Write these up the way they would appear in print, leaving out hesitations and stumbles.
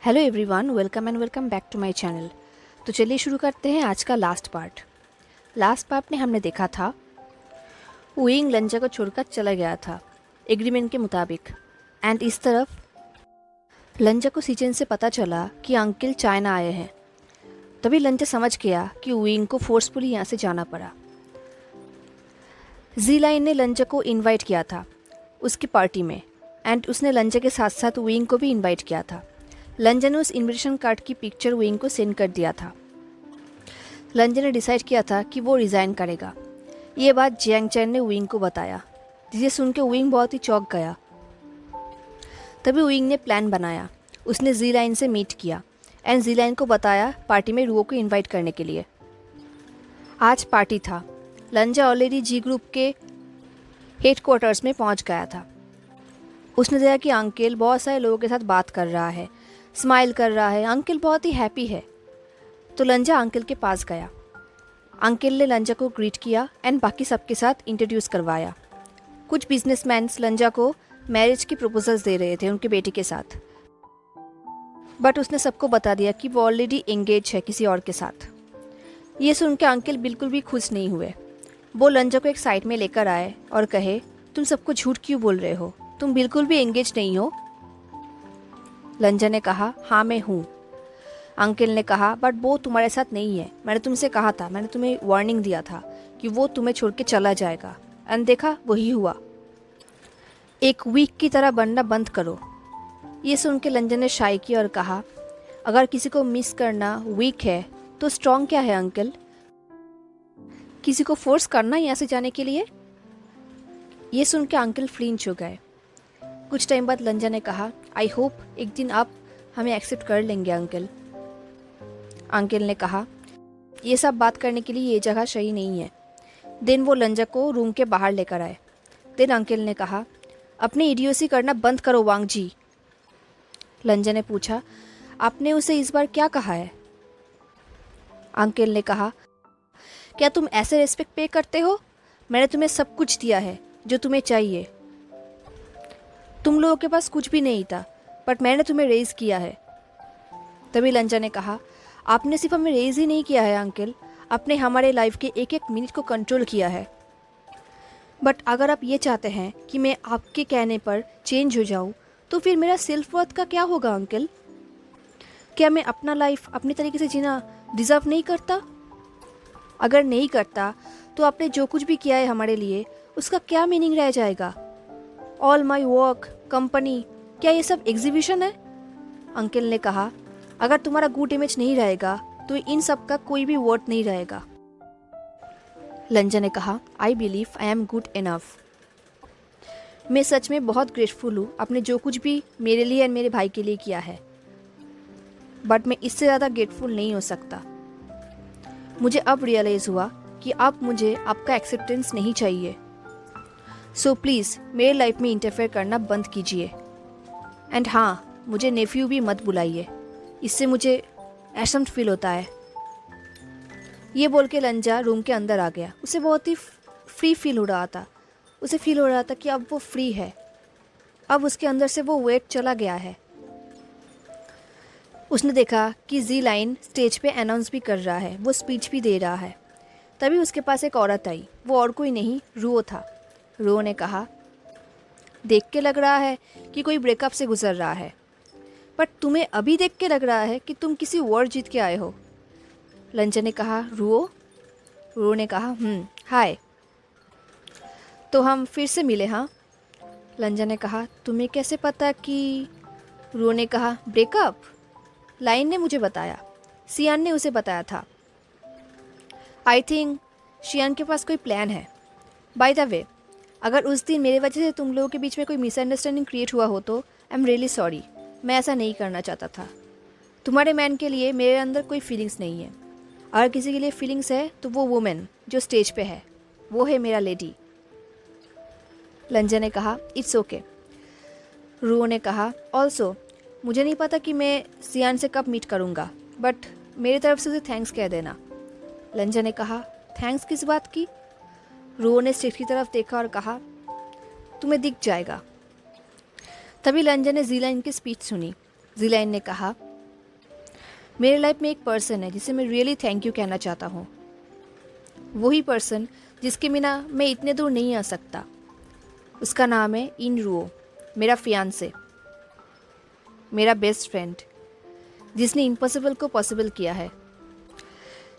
Hello everyone, welcome back to my channel. तो चलिए शुरू करते हैं आज का लास्ट पार्ट में हमने देखा था वुइंग लंजा को छोड़कर चला गया था एग्रीमेंट के मुताबिक। एंड इस तरफ लंजा को सीजन से पता चला कि अंकल चाइना आए हैं। तभी लंजा समझ गया कि वुइंग को फोर्सफुली यहाँ से जाना पड़ा। जी लाइन ने लंजा को इनवाइट किया था उसकी पार्टी में, एंड उसने लंजा के साथ साथ वुइंग को भी इनवाइट किया था। लंजा ने उस इन्विटेशन कार्ड की पिक्चर वुइंग को सेंड कर दिया था। लंजा ने डिसाइड किया था कि वो रिज़ाइन करेगा। ये बात जियांग चैन ने वुइंग को बताया, जिसे सुन के वुइंग बहुत ही चौंक गया। तभी वुइंग ने प्लान बनाया। उसने जी लाइन से मीट किया एंड जी लाइन को बताया पार्टी में रुओ को इनवाइट करने के लिए। आज पार्टी था। लंजा ऑलरेडी जी ग्रुप के हेडक्वार्टर्स में पहुंच गया था। उसने देखा कि अंकल बहुत सारे लोगों के साथ बात कर रहा है, स्माइल कर रहा है। अंकल बहुत ही हैप्पी है। तो लंजा अंकल के पास गया। अंकल ने लंजा को ग्रीट किया एंड बाकी सबके साथ इंट्रोड्यूस करवाया। कुछ बिजनेसमैन्स लंजा को मैरिज की प्रपोजल्स दे रहे थे उनके बेटी के साथ, बट उसने सबको बता दिया कि वो ऑलरेडी एंगेज है किसी और के साथ। ये सुन के अंकल बिल्कुल भी खुश नहीं हुए। वो लंजा को एक साइड में लेकर आए और कहे, तुम सबको झूठ क्यों बोल रहे हो? तुम बिल्कुल भी एंगेज नहीं हो। लंजा ने कहा, हाँ मैं हूँ। अंकल ने कहा, बट वो तुम्हारे साथ नहीं है। मैंने तुमसे कहा था, मैंने तुम्हें वार्निंग दिया था कि वो तुम्हें छोड़ के चला जाएगा, एंड देखा वही हुआ। एक वीक की तरह बनना बंद करो। ये सुन के लंजा ने शाई की और कहा, अगर किसी को मिस करना वीक है तो स्ट्रॉन्ग क्या है अंकल? किसी को फोर्स करना यहाँ से जाने के लिए? ये सुन के अंकल फ्लिंच हो गए। कुछ टाइम बाद लंजा ने कहा, आई होप एक दिन आप हमें एक्सेप्ट कर लेंगे अंकल। अंकल ने कहा, ये सब बात करने के लिए ये जगह सही नहीं है। देन वो लंजा को रूम के बाहर लेकर आए। देन अंकल ने कहा, अपनी इडियोसी करना बंद करो वांग जी। लंजा ने पूछा, आपने उसे इस बार क्या कहा है? अंकल ने कहा, क्या तुम ऐसे रिस्पेक्ट पे करते हो? मैंने तुम्हें सब कुछ दिया है जो तुम्हें चाहिए। तुम लोगों के पास कुछ भी नहीं था, बट मैंने तुम्हें रेज किया है। तभी लंजा ने कहा, आपने सिर्फ हमें रेज ही नहीं किया है अंकल, आपने हमारे लाइफ के एक एक मिनट को कंट्रोल किया है। बट अगर आप ये चाहते हैं कि मैं आपके कहने पर चेंज हो जाऊँ, तो फिर मेरा सेल्फ वर्थ का क्या होगा अंकल? क्या मैं अपना लाइफ अपनी तरीके से जीना डिज़र्व नहीं करता? अगर नहीं करता तो आपने जो कुछ भी किया है हमारे लिए, उसका क्या मीनिंग रह जाएगा? ऑल माई वर्क, कंपनी, क्या ये सब एग्जीबिशन है? अंकल ने कहा, अगर तुम्हारा गुड इमेज नहीं रहेगा तो इन सब का कोई भी वर्थ नहीं रहेगा। लंजा ने कहा, I believe I am good enough. मैं सच में बहुत ग्रेटफुल हूँ आपने जो कुछ भी मेरे लिए और मेरे भाई के लिए किया है, बट मैं इससे ज़्यादा ग्रेटफुल नहीं हो सकता। मुझे अब रियलाइज़ हुआ कि अब मुझे आपका एक्सेप्टेंस नहीं चाहिए। सो प्लीज़ मेरे लाइफ में इंटरफेयर करना बंद कीजिए। एंड हाँ, मुझे नेफ्यू भी मत बुलाइए, इससे मुझे एशम्ड फील होता है। ये बोल के लंजा रूम के अंदर आ गया। उसे बहुत ही फ्री फील हो रहा था। उसे फील हो रहा था कि अब वो फ्री है, अब उसके अंदर से वो वेट चला गया है। उसने देखा कि जी लाइन स्टेज पे अनाउंस भी कर रहा है, वो स्पीच भी दे रहा है। तभी उसके पास एक औरत आई। वो और कोई नहीं, रुओ था। रुओ ने कहा, देख के लग रहा है कि कोई ब्रेकअप से गुजर रहा है, बट तुम्हें अभी देख के लग रहा है कि तुम किसी वॉर जीत के आए हो। लंजा ने कहा, रुओ? रुओ ने कहा, हाय, तो हम फिर से मिले हाँ? लंजा ने कहा, तुम्हें कैसे पता कि? रुओ ने कहा, ब्रेकअप? लाइन ने मुझे बताया, सियान ने उसे बताया था। आई थिंक शियान के पास कोई प्लान है। बाय द वे, अगर उस दिन मेरे वजह से तुम लोगों के बीच में कोई मिसअंडरस्टैंडिंग क्रिएट हुआ हो तो आई एम रियली सॉरी। मैं ऐसा नहीं करना चाहता था। तुम्हारे मैन के लिए मेरे अंदर कोई फीलिंग्स नहीं है। अगर किसी के लिए फीलिंग्स है तो वो वुमेन जो स्टेज पे है, वो है मेरा लेडी। लंजा ने कहा, इट्स ओके। रुओ ने कहा, ऑल्सो मुझे नहीं पता कि मैं सियान से कब मीट करूँगा, बट मेरी तरफ से उसे थैंक्स कह देना। लंजा ने कहा, थैंक्स किस बात की? रो ने स्ट्रिट की तरफ देखा और कहा, तुम्हें दिख जाएगा। तभी लंजन ने ज़ीलाइन की स्पीच सुनी। ज़ीलाइन ने कहा, मेरे लाइफ में एक पर्सन है जिसे मैं रियली थैंक यू कहना चाहता हूँ। वही पर्सन जिसके बिना मैं इतने दूर नहीं आ सकता। उसका नाम है इन रुओ, मेरा फियांसे, मेरा बेस्ट फ्रेंड, जिसने इम्पॉसिबल को पॉसिबल किया है।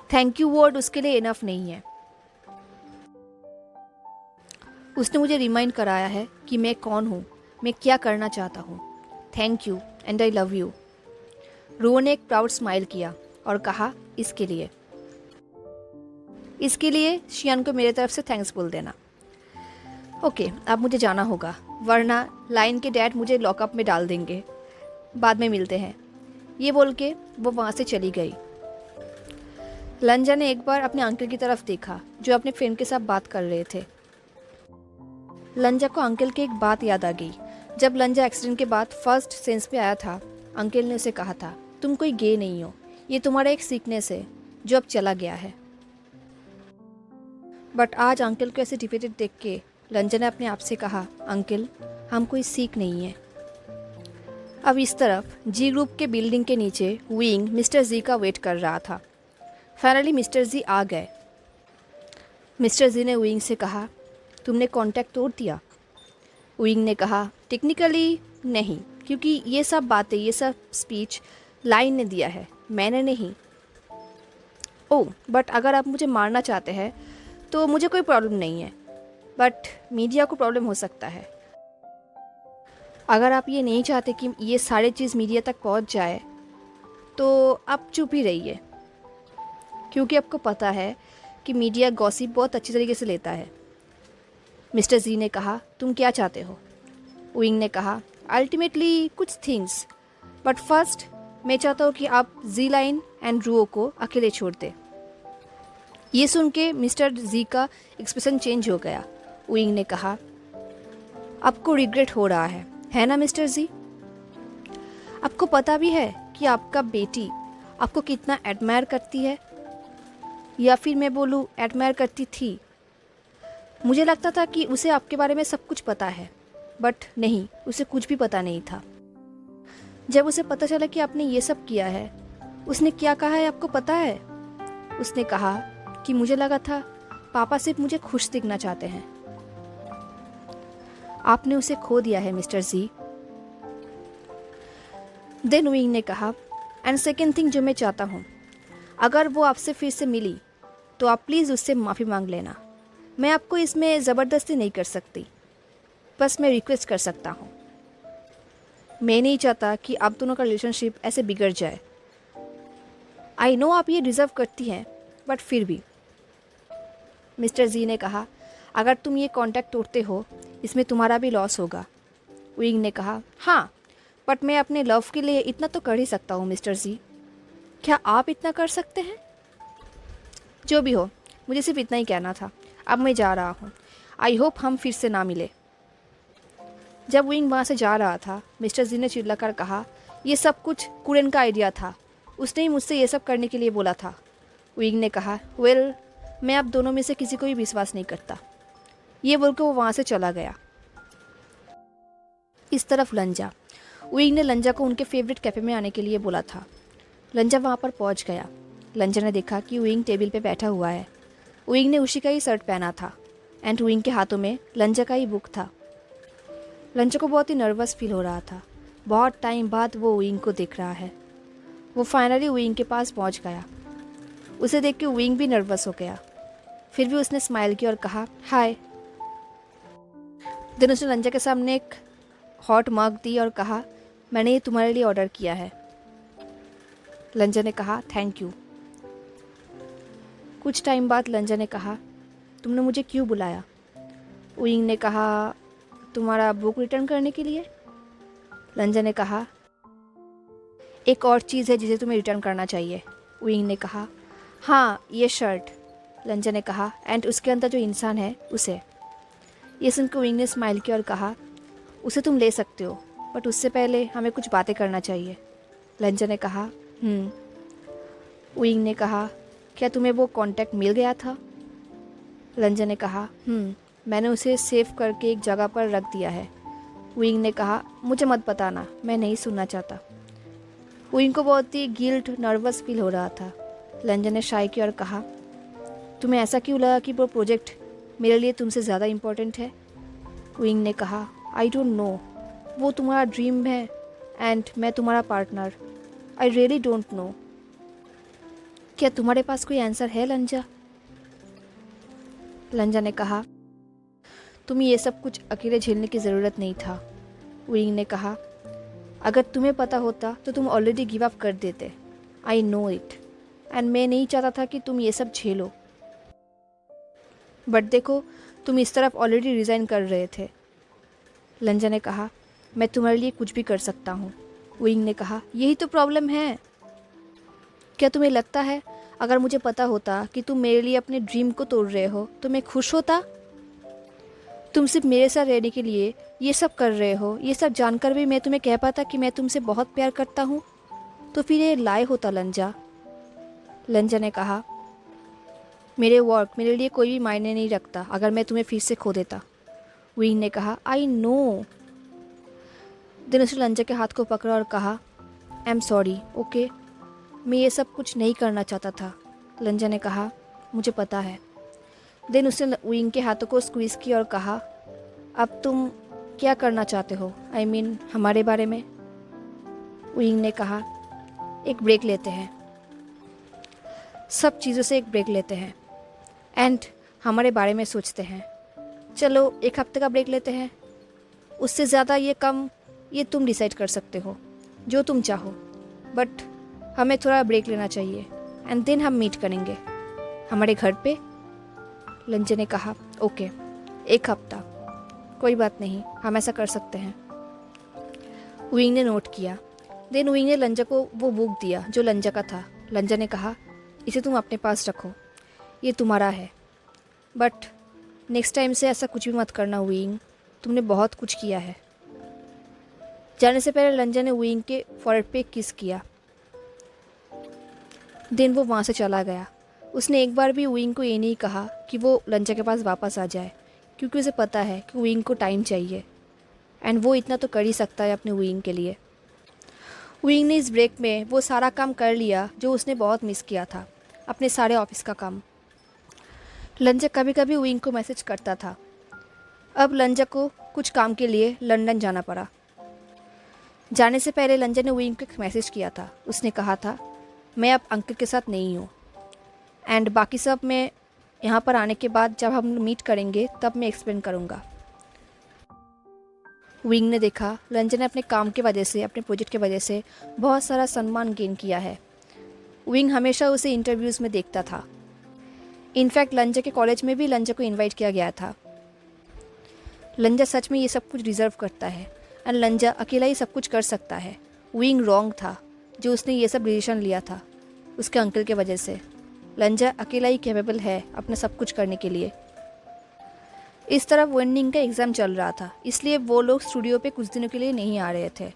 थैंक यू वर्ड उसके लिए इनफ नहीं है। उसने मुझे रिमाइंड कराया है कि मैं कौन हूँ, मैं क्या करना चाहता हूँ। Thank you and I love you. Ruo ने एक प्राउड स्माइल किया और कहा, इसके लिए शियान को मेरे तरफ से थैंक्स बोल देना। ओके, अब मुझे जाना होगा, वरना लाइन के डैड मुझे लॉकअप में डाल देंगे। बाद में मिलते हैं। ये बोल के वो वहाँ से चली गई। लंजा ने एक बार अपने अंकल की तरफ देखा जो अपने फ्रेंड के साथ बात कर रहे थे। लंजा को अंकल की एक बात याद आ गई। जब लंजा एक्सीडेंट के बाद फर्स्ट सेंस पे आया था, अंकल ने उसे कहा था, तुम कोई गे नहीं हो, ये तुम्हारा एक सीकनेस है जो अब चला गया है। बट आज अंकल को ऐसे डिफीटेड देख के लंजा ने अपने आप से कहा, अंकल हम कोई सीख नहीं है। अब इस तरफ जी ग्रुप के बिल्डिंग के नीचे विंग मिस्टर जी का वेट कर रहा था। फाइनली मिस्टर जी आ गए। मिस्टर जी ने विंग से कहा, तुमने कांटेक्ट तोड़ दिया? विंग ने कहा, टेक्निकली नहीं, क्योंकि ये सब बातें, ये सब स्पीच लाइन ने दिया है, मैंने नहीं। ओह, बट अगर आप मुझे मारना चाहते हैं तो मुझे कोई प्रॉब्लम नहीं है, बट मीडिया को प्रॉब्लम हो सकता है। अगर आप ये नहीं चाहते कि ये सारी चीज़ मीडिया तक पहुंच जाए तो आप चुप ही रहिए, क्योंकि आपको पता है कि मीडिया गॉसिप बहुत अच्छी तरीके से लेता है। मिस्टर जी ने कहा, तुम क्या चाहते हो? विंग ने कहा, अल्टीमेटली कुछ थिंग्स, बट फर्स्ट मैं चाहता हूँ कि आप ज़ीलाइन एंड रुओ को अकेले छोड़ दें। ये सुन के मिस्टर जी का एक्सप्रेशन चेंज हो गया। विंग ने कहा, आपको रिग्रेट हो रहा है ना मिस्टर जी? आपको पता भी है कि आपका बेटी आपको कितना एडमायर करती है, या फिर मैं बोलूँ एडमायर करती थी। मुझे लगता था कि उसे आपके बारे में सब कुछ पता है, बट नहीं, उसे कुछ भी पता नहीं था। जब उसे पता चला कि आपने ये सब किया है, उसने क्या कहा है आपको पता है? उसने कहा कि मुझे लगा था पापा सिर्फ मुझे खुश दिखना चाहते हैं। आपने उसे खो दिया है मिस्टर जी। देन विंग ने कहा, एंड सेकेंड थिंग जो मैं चाहता हूँ, अगर वो आपसे फिर से मिली तो आप प्लीज़ उससे माफ़ी मांग लेना। मैं आपको इसमें ज़बरदस्ती नहीं कर सकती, बस मैं रिक्वेस्ट कर सकता हूँ। मैं नहीं चाहता कि आप दोनों का रिलेशनशिप ऐसे बिगड़ जाए। आई नो आप ये डिज़र्व करती हैं, बट फिर भी। मिस्टर जी ने कहा, अगर तुम ये कॉन्टैक्ट तोड़ते हो इसमें तुम्हारा भी लॉस होगा। विंग ने कहा, हाँ, बट मैं अपने लव के लिए इतना तो कर ही सकता हूँ मिस्टर जी। क्या आप इतना कर सकते हैं? जो भी हो, मुझे सिर्फ इतना ही कहना था। अब मैं जा रहा हूँ। आई होप हम फिर से ना मिले। जब विंग वहाँ से जा रहा था, मिस्टर जी ने चिल्लाकर कहा, ये सब कुछ कुरेन का आइडिया था, उसने ही मुझसे ये सब करने के लिए बोला था। विंग ने कहा, वेल, मैं अब दोनों में से किसी को भी विश्वास नहीं करता। ये बोलकर वो वहाँ से चला गया। इस तरफ लंजा। विंग ने लंजा को उनके फेवरेट कैफ़े में आने के लिए बोला था। लंजा वहाँ पर पहुँच गया। लंजा ने देखा कि विंग टेबल पे बैठा हुआ है। विंग ने उसी का ही शर्ट पहना था एंड विंग के हाथों में लंजा का ही बुक था। लंजा को बहुत ही नर्वस फील हो रहा था। बहुत टाइम बाद वो विंग को देख रहा है। वो फाइनली विंग के पास पहुँच गया। उसे देख के विंग भी नर्वस हो गया, फिर भी उसने स्माइल की और कहा, हाय। देन उसने लंजा के सामने एक हॉट मग दी और कहा, मैंने ये तुम्हारे लिए ऑर्डर किया है। लंजा ने कहा, थैंक यू। कुछ टाइम बाद लंजा ने कहा, तुमने मुझे क्यों बुलाया? विंग ने कहा, तुम्हारा बुक रिटर्न करने के लिए। लंजा ने कहा, एक और चीज़ है जिसे तुम्हें रिटर्न करना चाहिए। विंग ने कहा, हाँ, ये शर्ट। लंजा ने कहा, एंड उसके अंदर जो इंसान है उसे। ये सुनकर विंग ने स्माइल किया और कहा, उसे तुम ले सकते हो, बट उससे पहले हमें कुछ बातें करना चाहिए। लंजा ने कहा, विंग ने कहा, क्या तुम्हें वो कॉन्टैक्ट मिल गया था? लंजन ने कहा मैंने उसे सेव करके एक जगह पर रख दिया है। विंग ने कहा मुझे मत बताना, मैं नहीं सुनना चाहता। विंग को बहुत ही गिल्ट नर्वस फील हो रहा था। लंजन ने शाय की और कहा तुम्हें ऐसा क्यों लगा कि वो प्रोजेक्ट मेरे लिए तुमसे ज़्यादा इम्पोर्टेंट है? विंग ने कहा आई डोंट नो, वो तुम्हारा ड्रीम है एंड मैं तुम्हारा partner. I really don't know. क्या तुम्हारे पास कोई आंसर है लंजा? लंजा ने कहा तुम्हें ये सब कुछ अकेले झेलने की ज़रूरत नहीं था। विंग ने कहा अगर तुम्हें पता होता तो तुम ऑलरेडी गिव अप कर देते। आई नो इट एंड मैं नहीं चाहता था कि तुम ये सब झेलो, बट देखो तुम इस तरफ ऑलरेडी रिज़ाइन कर रहे थे। लंजा ने कहा मैं तुम्हारे लिए कुछ भी कर सकता हूँ। विंग ने कहा यही तो प्रॉब्लम है। क्या तुम्हें लगता है अगर मुझे पता होता कि तुम मेरे लिए अपने ड्रीम को तोड़ रहे हो तो मैं खुश होता? तुम सिर्फ मेरे साथ रहने के लिए ये सब कर रहे हो, ये सब जानकर भी मैं तुम्हें कह पाता कि मैं तुमसे बहुत प्यार करता हूँ तो फिर ये लाए होता लंजा। लंजा ने कहा मेरे वर्क मेरे लिए कोई भी मायने नहीं रखता अगर मैं तुम्हें फिर से खो देता। विंग ने कहा आई नो। दिन उसने लंजा के हाथ को पकड़ा और कहा आई एम सॉरी ओके, मैं ये सब कुछ नहीं करना चाहता था। लंजा ने कहा मुझे पता है। देन उसने विंग के हाथों को स्क्वीज़ किया और कहा अब तुम क्या करना चाहते हो, आई मीन हमारे बारे में? विंग ने कहा एक ब्रेक लेते हैं, सब चीज़ों से एक ब्रेक लेते हैं एंड हमारे बारे में सोचते हैं। चलो एक हफ्ते का ब्रेक लेते हैं, उससे ज़्यादा ये कम ये तुम डिसाइड कर सकते हो जो तुम चाहो, बट हमें थोड़ा ब्रेक लेना चाहिए एंड देन हम मीट करेंगे हमारे घर पे। लंजा ने कहा ओके एक हफ्ता, कोई बात नहीं, हम ऐसा कर सकते हैं। विंग ने नोट किया। देन विंग ने लंजा को वो बुक दिया जो लंजा का था। लंजा ने कहा इसे तुम अपने पास रखो, ये तुम्हारा है, बट नेक्स्ट टाइम से ऐसा कुछ भी मत करना विंग, तुमने बहुत कुछ किया है। जाने से पहले लंजा ने विंग के फॉरहेड पे किस किया। देन वो वहाँ से चला गया। उसने एक बार भी विंग को ये नहीं कहा कि वो लंजा के पास वापस आ जाए, क्योंकि उसे पता है कि विंग को टाइम चाहिए एंड वो इतना तो कर ही सकता है अपने विंग के लिए। विंग ने इस ब्रेक में वो सारा काम कर लिया जो उसने बहुत मिस किया था, अपने सारे ऑफिस का काम। लंजा कभी कभी विंग को मैसेज करता था। अब लंजा को कुछ काम के लिए लंदन जाना पड़ा। जाने से पहले लंजा ने विंग को एक मैसेज किया था। उसने कहा था मैं अब अंकल के साथ नहीं हूँ एंड बाकी सब मैं यहाँ पर आने के बाद जब हम मीट करेंगे तब मैं एक्सप्लेन करूँगा। विंग ने देखा लंजा ने अपने काम की वजह से, अपने प्रोजेक्ट की वजह से बहुत सारा सम्मान गेन किया है। विंग हमेशा उसे इंटरव्यूज़ में देखता था। इनफैक्ट लंजा के कॉलेज में भी लंजा को इनवाइट किया गया था। लंजा सच में ये सब कुछ डिज़र्व करता है एंड लंजा अकेला ही सब कुछ कर सकता है। विंग रॉन्ग था जो उसने ये सब डिसीजन लिया था उसके अंकल के वजह से। लंजा अकेला ही कैपेबल है अपना सब कुछ करने के लिए। इस तरफ वेंडिंग का एग्ज़ाम चल रहा था, इसलिए वो लोग स्टूडियो पे कुछ दिनों के लिए नहीं आ रहे थे।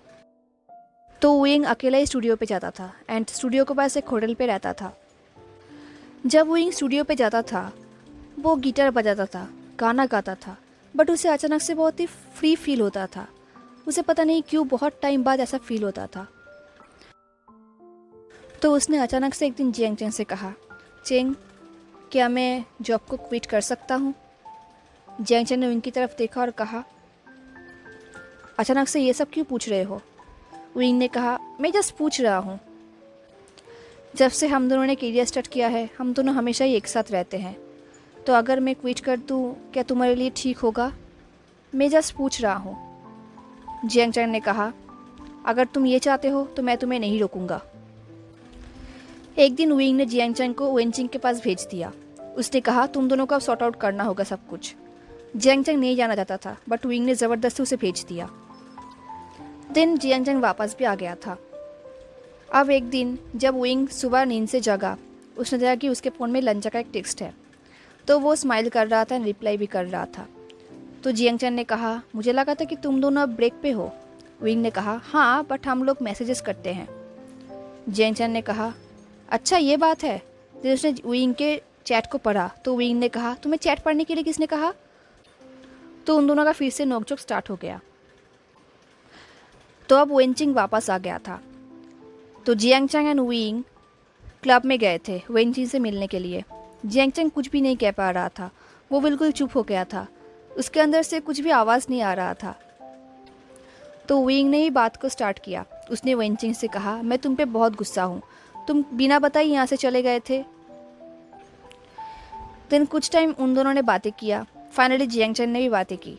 तो विंग अकेला ही स्टूडियो पे जाता था एंड स्टूडियो के पास एक होटल पे रहता था। जब विंग स्टूडियो पे जाता था वो गिटार बजाता था, गाना गाता था, बट उसे अचानक से बहुत ही फ्री फील होता था। उसे पता नहीं क्यों बहुत टाइम बाद ऐसा फील होता था। तो उसने अचानक से एक दिन जियांग चेंग से कहा चेंग क्या मैं जॉब को क्विट कर सकता हूँ? जियांग चेंग ने विंग की तरफ देखा और कहा अचानक से ये सब क्यों पूछ रहे हो? विंग ने कहा मैं जस्ट पूछ रहा हूँ। जब से हम दोनों ने करियर स्टार्ट किया है हम दोनों हमेशा ही एक साथ रहते हैं, तो अगर मैं क्विट कर दूँ क्या तुम्हारे लिए ठीक होगा? मैं जस्ट पूछ रहा हूँ। जियांग चेंग ने कहा अगर तुम ये चाहते हो तो मैं तुम्हें नहीं रोकूंगा। एक दिन विंग ने जियांग चेंग को वेनचिंग के पास भेज दिया। उसने कहा तुम दोनों को अब सॉर्ट आउट करना होगा सब कुछ। जियांग चेंग नहीं जाना चाहता था बट विंग ने ज़बरदस्ती उसे भेज दिया। दिन जियांग चेंग वापस भी आ गया था। अब एक दिन जब विंग सुबह नींद से जगा उसने देखा कि उसके फ़ोन में लंजा का एक टेक्स्ट है, तो वो स्माइल कर रहा था, रिप्लाई भी कर रहा था। तो जियांग चेंग ने कहा मुझे लगा था कि तुम दोनों अब ब्रेक पे हो। विंग ने कहा हाँ बट हम लोग मैसेजेस करते हैं। जियांग चेंग ने कहा अच्छा ये बात है। फिर उसने विंग के चैट को पढ़ा तो विंग ने कहा, तुम्हें चैट पढ़ने के लिए किसने कहा? तो उन दोनों का फिर से नोकझोंक स्टार्ट हो गया। तो अब वेनचिंग वापस आ गया था। तो जियांगचैंग एंड विंग क्लब में गए थे वेनचिंग से मिलने के लिए। जियांगचैंग कुछ भी नहीं कह पा रहा था, वो बिल्कुल चुप हो गया था, उसके अंदर से कुछ भी आवाज़ नहीं आ रहा था। तो विंग ने ही बात को स्टार्ट किया। उसने वेनचिंग से कहा, मैं तुम पे बहुत गुस्सा हूँ, तुम बिना बताए यहाँ से चले गए थे। देन कुछ टाइम उन दोनों ने बातें किया। फाइनली जियांगचैंग ने भी बातें की।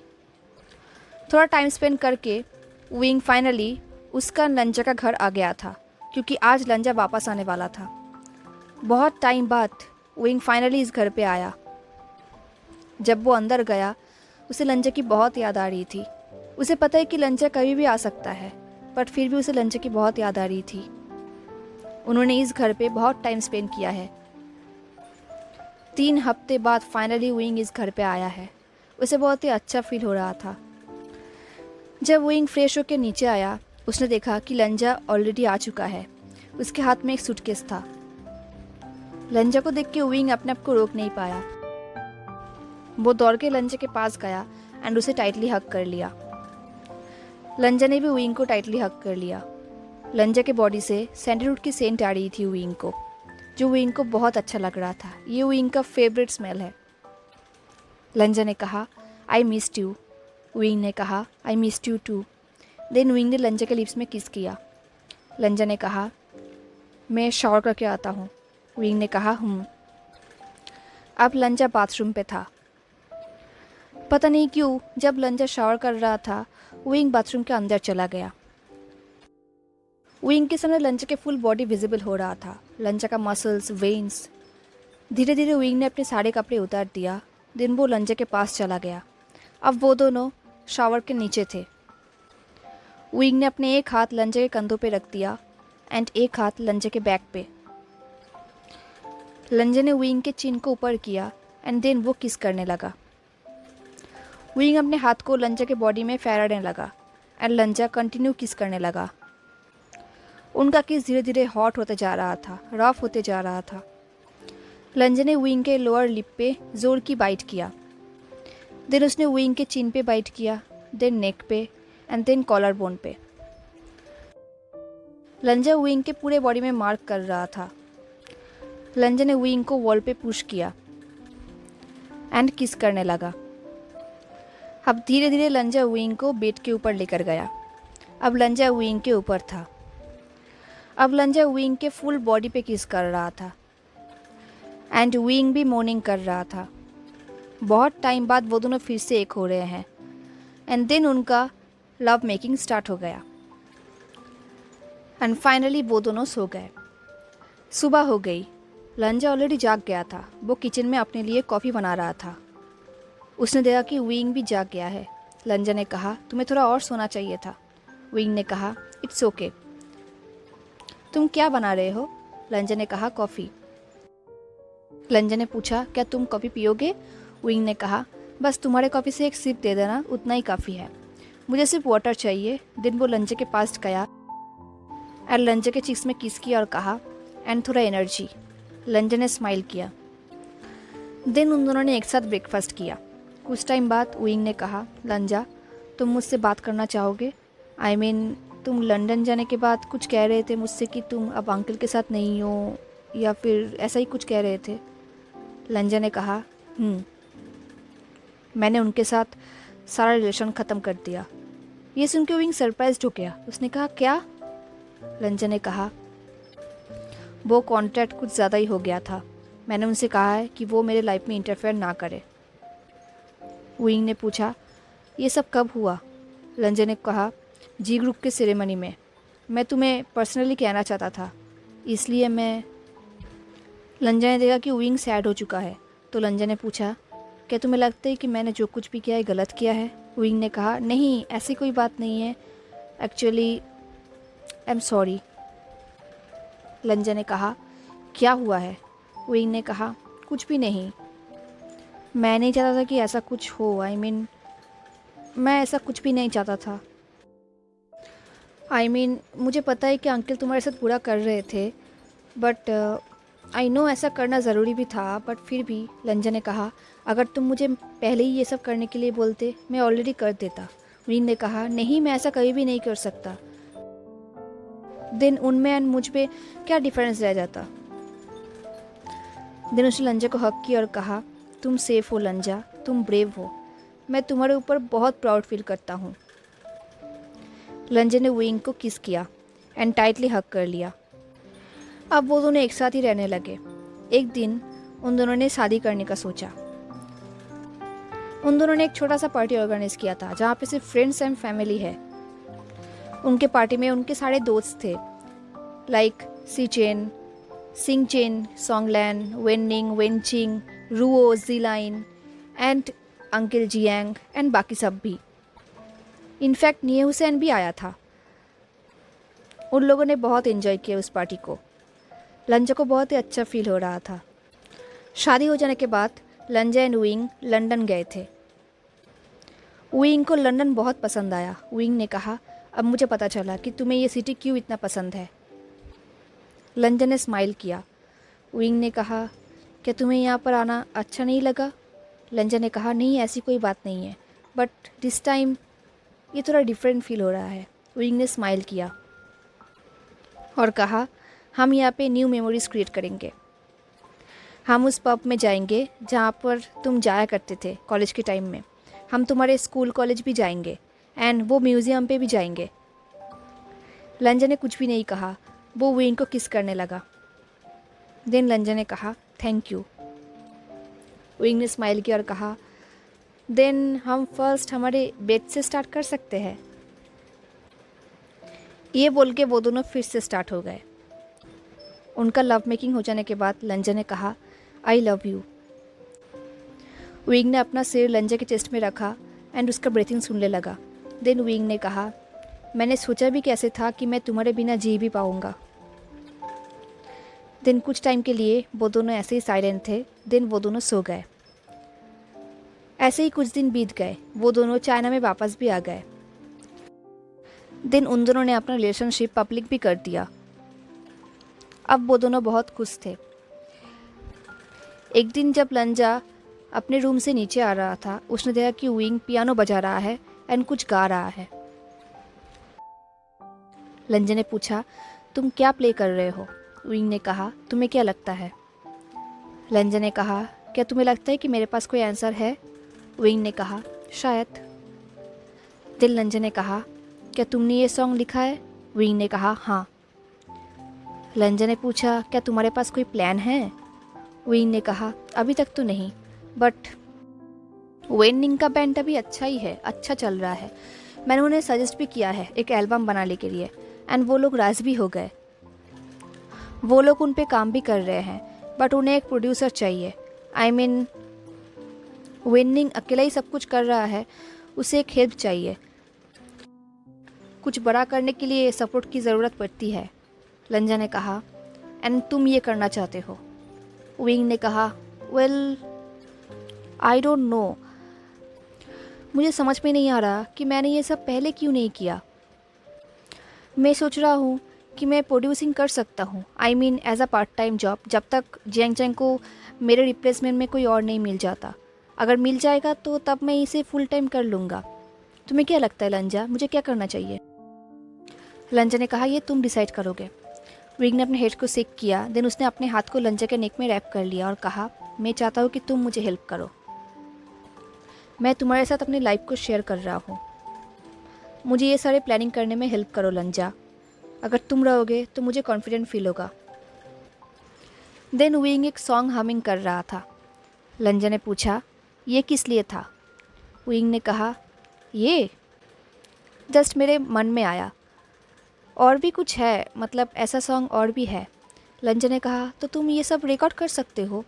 थोड़ा टाइम स्पेंड करके विंग फाइनली उसका लंजा का घर आ गया था, क्योंकि आज लंजा वापस आने वाला था। बहुत टाइम बाद विंग फाइनली इस घर पे आया। जब वो अंदर गया उसे लंजा की बहुत याद आ रही थी। उसे पता है कि लंजा कभी भी आ सकता है, बट फिर भी उसे लंजा की बहुत याद आ रही थी। उन्होंने इस घर पे बहुत टाइम स्पेंड किया है। 3 हफ्ते बाद फाइनली विंग इस घर पे आया है। उसे बहुत ही अच्छा फील हो रहा था। जब विंग फ्रेश होकर नीचे आया, उसने देखा कि लंजा ऑलरेडी आ चुका है। उसके हाथ में एक सूटकेस था। लंजा को देख के विंग अपने आप को रोक नहीं पाया। वो दौड़ के लंजा के पास गया एंड उसे टाइटली हग कर लिया। लंजा ने भी विंग को टाइटली हग कर लिया। लंजा के बॉडी से सैंडलवुड की सेंट आ रही थी विंग को, जो विंग को बहुत अच्छा लग रहा था। ये विंग का फेवरेट स्मेल है। लंजा ने कहा, आई मिस्ड यू। विंग ने कहा, I missed you too. Then Wing ने लंजा के लिप्स में किस किया। लंजा ने कहा, मैं शावर करके आता हूँ। विंग ने कहा, अब लंजा बाथरूम पे था। पता नहीं क्यों जब लंजा शावर कर रहा था, विंग बाथरूम के अंदर चला गया। विंग के सामने लंजा के फुल बॉडी विजिबल हो रहा था, लंजा का मसल्स, वेन्स। धीरे धीरे विंग ने अपने सारे कपड़े उतार दिया। दिन वो लंजा के पास चला गया। अब वो दोनों शावर के नीचे थे। विंग ने अपने एक हाथ लंजा के कंधों पे रख दिया एंड एक हाथ लंजा के बैक पे। लंजा ने विंग के चिन को ऊपर किया एंड देन वो किस करने लगा। विंग अपने हाथ को लंजा के बॉडी में फैराने लगा एंड लंजा कंटिन्यू किस करने लगा। उनका किस धीरे धीरे हॉट होते जा रहा था, रफ होते जा रहा था। लंजा ने विंग के लोअर लिप पे जोर की बाइट किया। देन उसने विंग के चिन पे बाइट किया, देन नेक पे एंड देन कॉलर बोन पे। लंजा विंग के पूरे बॉडी में मार्क कर रहा था। लंजा ने विंग को वॉल पे पुश किया एंड किस करने लगा। अब धीरे धीरे लंजा विंग को बेड के ऊपर लेकर गया। अब लंजा विंग के ऊपर था। अब लंजा विंग के फुल बॉडी पे किस कर रहा था एंड विंग भी मोर्निंग कर रहा था। बहुत टाइम बाद वो दोनों फिर से एक हो रहे हैं एंड देन उनका लव मेकिंग स्टार्ट हो गया एंड फाइनली वो दोनों सो गए। सुबह हो गई। लंजा ऑलरेडी जाग गया था। वो किचन में अपने लिए कॉफ़ी बना रहा था। उसने देखा कि विंग भी जाग गया है। लंजा ने कहा, तुम्हें थोड़ा और सोना चाहिए था। विंग ने कहा, इट्स ओके। तुम क्या बना रहे हो? लंजा ने कहा, कॉफ़ी। लंजा ने पूछा, क्या तुम कॉफ़ी पियोगे? विंग ने कहा, बस तुम्हारे कॉफ़ी से एक सिप दे देना, उतना ही काफ़ी है, मुझे सिर्फ वाटर चाहिए। दिन वो लंजा के पास गया और लंजा के चीक्स में किस किया और कहा, एंड थोड़ा एनर्जी। लंजा ने स्माइल किया। दिन उन दोनों ने एक साथ ब्रेकफास्ट किया। कुछ टाइम बाद विंग ने कहा, लंजा तुम मुझसे बात करना चाहोगे? आई मीन तुम लंदन जाने के बाद कुछ कह रहे थे मुझसे कि तुम अब अंकल के साथ नहीं हो, या फिर ऐसा ही कुछ कह रहे थे। लंजा ने कहा, मैंने उनके साथ सारा रिलेशन ख़त्म कर दिया। ये सुन के विंग सरप्राइज्ड हो गया। उसने कहा, क्या? लंजा ने कहा, वो कॉन्ट्रैक्ट कुछ ज़्यादा ही हो गया था। मैंने उनसे कहा है कि वो मेरे लाइफ में इंटरफेयर ना करे। विंग ने पूछा, ये सब कब हुआ? लंजा ने कहा, जी ग्रुप के सेरेमनी में। मैं तुम्हें पर्सनली कहना चाहता था, इसलिए मैं। लंजा ने देखा कि विंग सैड हो चुका है, तो लंजा ने पूछा, क्या तुम्हें लगता है कि मैंने जो कुछ भी किया है गलत किया है? विंग ने कहा, नहीं, ऐसी कोई बात नहीं है, एक्चुअली आई एम सॉरी। लंजा ने कहा, क्या हुआ है? विंग ने कहा, कुछ भी नहीं, मैं नहीं चाहता था कि ऐसा कुछ हो। आई मीन मैं ऐसा कुछ भी नहीं चाहता था। आई मीन मुझे पता है कि अंकल तुम्हारे साथ बुरा कर रहे थे, बट आई नो ऐसा करना ज़रूरी भी था, बट फिर भी, लंजन ने कहा, अगर तुम मुझे पहले ही ये सब करने के लिए बोलते, मैं ऑलरेडी कर देता। विंग ने कहा, नहीं, मैं ऐसा कभी भी नहीं कर सकता। देन उनमें एंड मुझ पे क्या डिफरेंस रह जाता। देन उसने लंजा को हक किया और कहा, तुम सेफ हो लंजा, तुम ब्रेव हो, मैं तुम्हारे ऊपर बहुत प्राउड फील करता हूँ। लंजा ने विंग को किस किया एंड टाइटली हक कर लिया। अब वो दोनों एक साथ ही रहने लगे। एक दिन उन दोनों ने शादी करने का सोचा। उन दोनों ने एक छोटा सा पार्टी ऑर्गेनाइज किया था जहाँ पे सिर्फ फ्रेंड्स एंड फैमिली है। उनके पार्टी में उनके सारे दोस्त थे, लाइक सीचेन, सिंगचेन, सोंगलैन, वेनिंग, वेनचिंग, रुओ, जीलाइन एंड अंकल जियांग एंड बाकी सब भी। इनफैक्ट निये हुसैन भी आया था। उन लोगों ने बहुत एंजॉय किया उस पार्टी को। लंजा को बहुत ही अच्छा फील हो रहा था। शादी हो जाने के बाद लंजा एंड विंग लंदन गए थे। विंग को लंदन बहुत पसंद आया। विंग ने कहा, अब मुझे पता चला कि तुम्हें ये सिटी क्यों इतना पसंद है। लंजा ने स्माइल किया। विंग ने कहा, क्या तुम्हें यहाँ पर आना अच्छा नहीं लगा? लंजा ने कहा, नहीं, ऐसी कोई बात नहीं है, बट दिस टाइम ये थोड़ा डिफरेंट फील हो रहा है। विंग ने स्माइल किया और कहा, हम यहाँ पे न्यू मेमोरीज क्रिएट करेंगे। हम उस पब में जाएंगे जहाँ पर तुम जाया करते थे कॉलेज के टाइम में। हम तुम्हारे स्कूल कॉलेज भी जाएंगे एंड वो म्यूज़ियम पे भी जाएंगे। लंजा ने कुछ भी नहीं कहा, वो विंग को किस करने लगा। देन लंजा ने कहा, थैंक यू। विंग ने स्माइल किया और कहा, देन हम फर्स्ट हमारे बेड से स्टार्ट कर सकते हैं। ये बोल के वो दोनों फिर से स्टार्ट हो गए। उनका लव मेकिंग हो जाने के बाद लंजा ने कहा, आई लव यू। विंग ने अपना सिर लंजा के चेस्ट में रखा एंड उसका ब्रीथिंग सुनने लगा। देन विंग ने कहा, मैंने सोचा भी कैसे था कि मैं तुम्हारे बिना जी भी पाऊँगा। देन कुछ टाइम के लिए वो दोनों ऐसे ही साइलेंट थे। देन वो दोनों सो गए। ऐसे ही कुछ दिन बीत गए। वो दोनों चाइना में वापस भी आ गए। देन उन दोनों ने अपना रिलेशनशिप पब्लिक भी कर दिया। अब वो दोनों बहुत खुश थे। एक दिन जब लंजा अपने रूम से नीचे आ रहा था, उसने देखा कि विंग पियानो बजा रहा है एंड कुछ गा रहा है। लंजा ने पूछा, तुम क्या प्ले कर रहे हो? विंग ने कहा, तुम्हें क्या लगता है? लंजा ने कहा, क्या तुम्हें लगता है कि मेरे पास कोई आंसर है? विंग ने कहा, शायद। दिल लंजा ने कहा, क्या तुमने ये सॉन्ग लिखा है? विंग ने कहा, हाँ। लंजा ने पूछा, क्या तुम्हारे पास कोई प्लान है? विंग ने कहा, अभी तक तो नहीं, बट वेनिंग का बैंड अभी अच्छा ही है, अच्छा चल रहा है। मैंने उन्हें सजेस्ट भी किया है एक एल्बम बनाने के लिए एंड वो लोग राज़ी भी हो गए। वो लोग उन पे काम भी कर रहे हैं, बट उन्हें एक प्रोड्यूसर चाहिए। आई मीन वेनिंग अकेला ही सब कुछ कर रहा है, उसे एक हेल्प चाहिए। कुछ बड़ा करने के लिए सपोर्ट की ज़रूरत पड़ती है। लंजा ने कहा, एंड तुम ये करना चाहते हो? विंग ने कहा, वेल आई डोंट नो, मुझे समझ में नहीं आ रहा कि मैंने ये सब पहले क्यों नहीं किया। मैं सोच रहा हूँ कि मैं प्रोड्यूसिंग कर सकता हूँ, I mean as a part time job, जब तक जियांग चैंग को मेरे रिप्लेसमेंट में कोई और नहीं मिल जाता। अगर मिल जाएगा तो तब मैं इसे फुल टाइम कर लूँगा। तुम्हें क्या लगता है लंजा, मुझे क्या करना चाहिए? लंजा ने कहा, ये तुम डिसाइड करोगे। विंग ने अपने हेड को शेक किया। देन उसने अपने हाथ को लंजा के नेक में रैप कर लिया और कहा, मैं चाहता हूँ कि तुम मुझे हेल्प करो। मैं तुम्हारे साथ अपनी लाइफ को शेयर कर रहा हूँ। मुझे ये सारे प्लानिंग करने में हेल्प करो लंजा। अगर तुम रहोगे तो मुझे कॉन्फिडेंट फील होगा। देन विंग एक सॉन्ग हमिंग कर रहा था। लंजा ने पूछा, ये किस लिए था? विंग ने कहा, ये जस्ट मेरे मन में आया, और भी कुछ है, मतलब ऐसा सॉन्ग और भी है। लंजा ने कहा, तो तुम ये सब रिकॉर्ड कर सकते हो?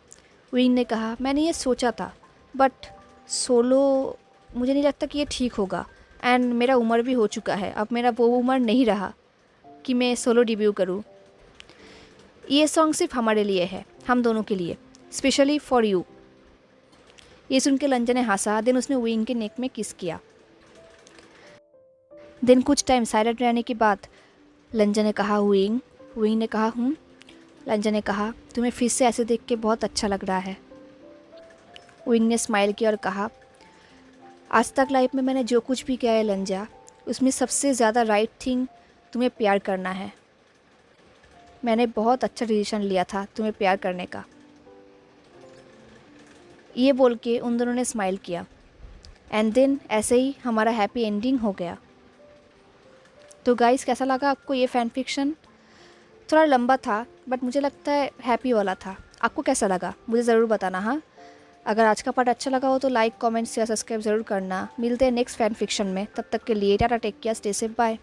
विंग ने कहा, मैंने ये सोचा था, बट सोलो मुझे नहीं लगता कि ये ठीक होगा, एंड मेरा उम्र भी हो चुका है। अब मेरा वो उम्र नहीं रहा कि मैं सोलो डिब्यू करूँ। ये सॉन्ग सिर्फ हमारे लिए है, हम दोनों के लिए, स्पेशली फॉर यू। ये सुन के लंजा ने हंसा। देन उसने विंग के नेक में किस किया। देन कुछ टाइम साइलेंट रहने के बाद लंजा ने कहा, विंग ने कहा, लंजन ने कहा, तुम्हें फिर से ऐसे देख के बहुत अच्छा लग रहा है। विंग ने स्माइल किया और कहा, आज तक लाइफ में मैंने जो कुछ भी किया है लंजा, उसमें सबसे ज़्यादा राइट थिंग तुम्हें प्यार करना है। मैंने बहुत अच्छा डिसीजन लिया था तुम्हें प्यार करने का। ये बोल के उन दोनों ने स्माइल किया। एंड देन ऐसे ही हमारा हैप्पी एंडिंग हो गया। तो गाइस, कैसा लगा आपको ये फ़ैन फिक्शन? थोड़ा लंबा था बट मुझे लगता है हैप्पी वाला था। आपको कैसा लगा मुझे ज़रूर बताना। हाँ, अगर आज का पार्ट अच्छा लगा हो तो लाइक, कमेंट, शेयर, सब्सक्राइब ज़रूर करना। मिलते हैं नेक्स्ट फ़ैन फिक्शन में। तब तक के लिए tata, take care, stay safe, bye.